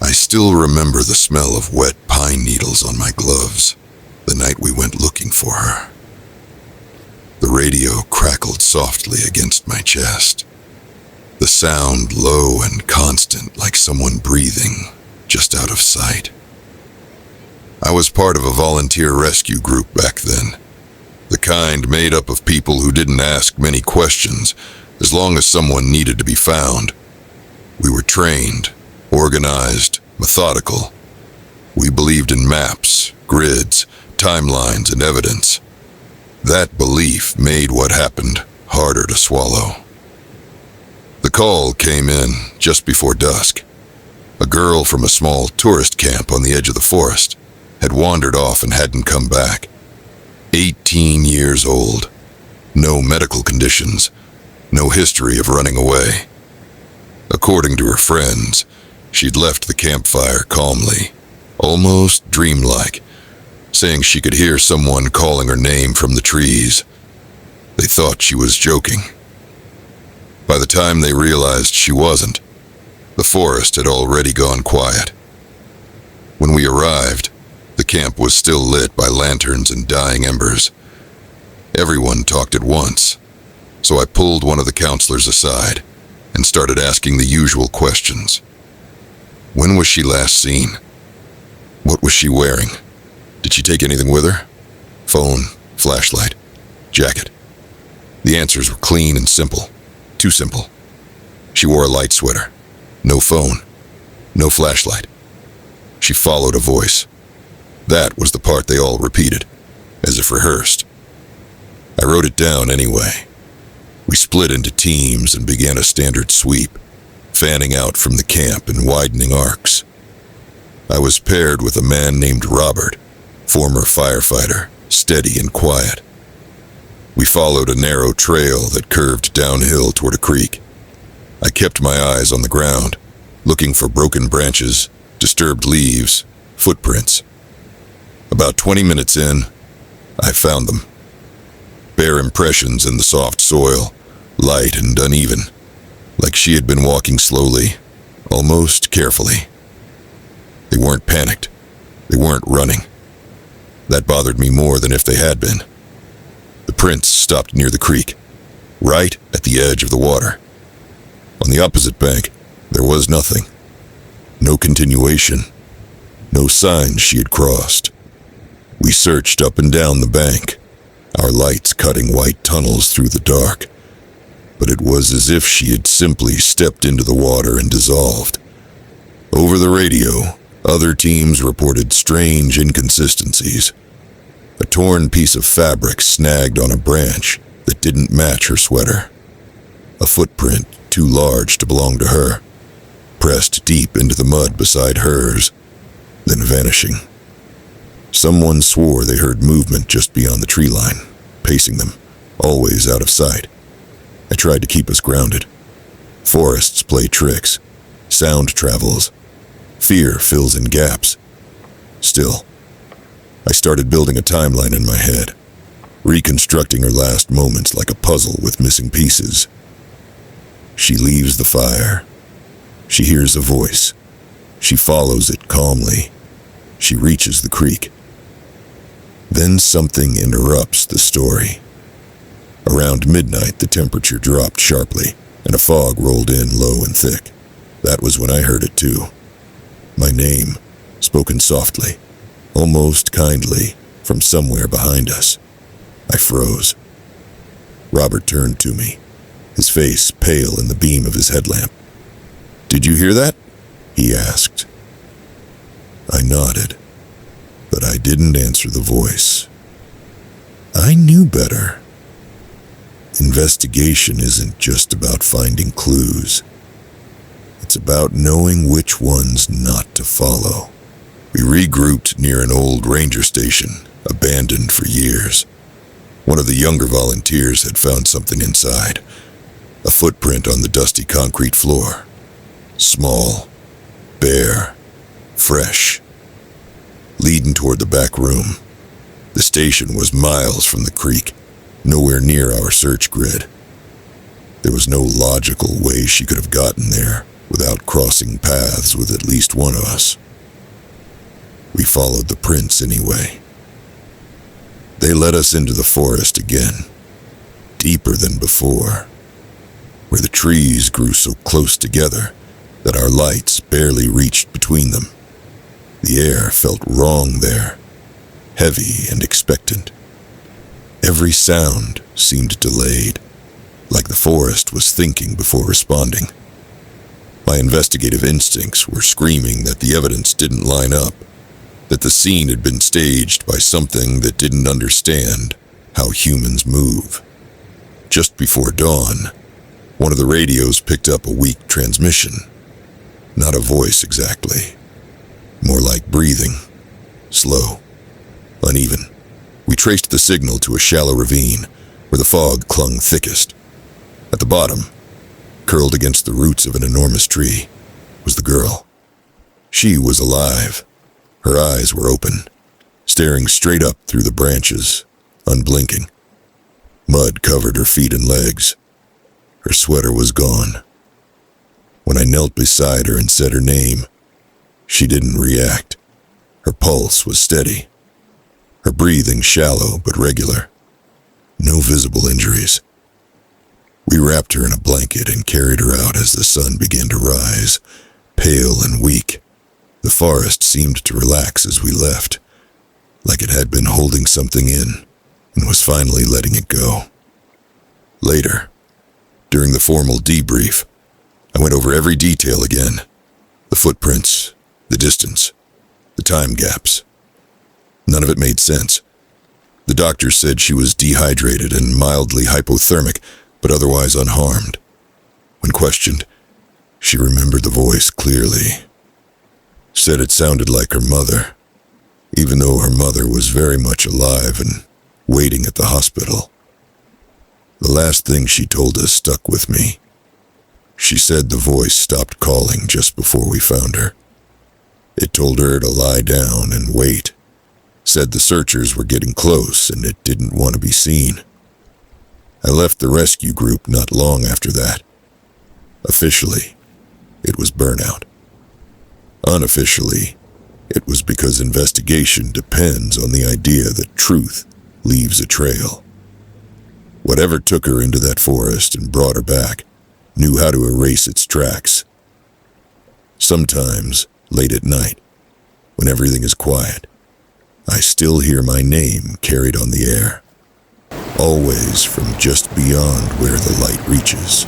I still remember the smell of wet pine needles on my gloves the night we went looking for her. The radio crackled softly against my chest, the sound low and constant like someone breathing just out of sight. I was part of a volunteer rescue group back then, the kind made up of people who didn't ask many questions as long as someone needed to be found. We were trained, organized, methodical. We believed in maps, grids, timelines, and evidence. That belief made what happened harder to swallow. The call came in just before dusk. A girl from a small tourist camp on the edge of the forest had wandered off and hadn't come back. 18 years old. No medical conditions. No history of running away. According to her friends, she'd left the campfire calmly, almost dreamlike, saying she could hear someone calling her name from the trees. They thought she was joking. By the time they realized she wasn't, the forest had already gone quiet. When we arrived, the camp was still lit by lanterns and dying embers. Everyone talked at once, so I pulled one of the counselors aside and started asking the usual questions. When was she last seen? What was she wearing? Did she take anything with her? Phone, flashlight, jacket. The answers were clean and simple. Too simple. She wore a light sweater. No phone. No flashlight. She followed a voice. That was the part they all repeated, as if rehearsed. I wrote it down anyway. We split into teams and began a standard sweep, fanning out from the camp in widening arcs. I was paired with a man named Robert, former firefighter, steady and quiet. We followed a narrow trail that curved downhill toward a creek. I kept my eyes on the ground, looking for broken branches, disturbed leaves, footprints. About 20 minutes in, I found them. Bare impressions in the soft soil, light and uneven, like she had been walking slowly, almost carefully. They weren't panicked. They weren't running. That bothered me more than if they had been. The prints stopped near the creek, right at the edge of the water. On the opposite bank, there was nothing. No continuation. No signs she had crossed. We searched up and down the bank, our lights cutting white tunnels through the dark. But it was as if she had simply stepped into the water and dissolved. Over the radio, other teams reported strange inconsistencies. A torn piece of fabric snagged on a branch that didn't match her sweater. A footprint too large to belong to her, pressed deep into the mud beside hers, then vanishing. Someone swore they heard movement just beyond the tree line, pacing them, always out of sight. I tried to keep us grounded. Forests play tricks. Sound travels. Fear fills in gaps. Still, I started building a timeline in my head, reconstructing her last moments like a puzzle with missing pieces. She leaves the fire. She hears a voice. She follows it calmly. She reaches the creek. Then something interrupts the story. Around midnight, the temperature dropped sharply, and a fog rolled in low and thick. That was when I heard it too. My name, spoken softly, almost kindly, from somewhere behind us. I froze. Robert turned to me, his face pale in the beam of his headlamp. "Did you hear that?" he asked. I nodded, but I didn't answer the voice. I knew better. Investigation isn't just about finding clues. It's about knowing which ones not to follow. We regrouped near an old ranger station, abandoned for years. One of the younger volunteers had found something inside, a footprint on the dusty concrete floor. Small, bare, fresh. Leading toward the back room. The station was miles from the creek, nowhere near our search grid. There was no logical way she could have gotten there, without crossing paths with at least one of us. We followed the prints anyway. They led us into the forest again, deeper than before, where the trees grew so close together that our lights barely reached between them. The air felt wrong there, heavy and expectant. Every sound seemed delayed, like the forest was thinking before responding. My investigative instincts were screaming that the evidence didn't line up, that the scene had been staged by something that didn't understand how humans move. Just before dawn, one of the radios picked up a weak transmission. Not a voice exactly. More like breathing. Slow. Uneven. We traced the signal to a shallow ravine where the fog clung thickest. At the bottom, curled against the roots of an enormous tree, was the girl. She was alive. Her eyes were open, staring straight up through the branches, unblinking. Mud covered her feet and legs. Her sweater was gone. When I knelt beside her and said her name, she didn't react. Her pulse was steady. Her breathing shallow but regular. No visible injuries. We wrapped her in a blanket and carried her out as the sun began to rise, pale and weak. The forest seemed to relax as we left, like it had been holding something in and was finally letting it go. Later, during the formal debrief, I went over every detail again. The footprints, the distance, the time gaps. None of it made sense. The doctor said she was dehydrated and mildly hypothermic, but otherwise unharmed. When questioned, she remembered the voice clearly. Said it sounded like her mother, even though her mother was very much alive and waiting at the hospital. The last thing she told us stuck with me. She said the voice stopped calling just before we found her. It told her to lie down and wait. Said the searchers were getting close and it didn't want to be seen. I left the rescue group not long after that. Officially, it was burnout. Unofficially, it was because investigation depends on the idea that truth leaves a trail. Whatever took her into that forest and brought her back knew how to erase its tracks. Sometimes, late at night, when everything is quiet, I still hear my name carried on the air, always from just beyond where the light reaches.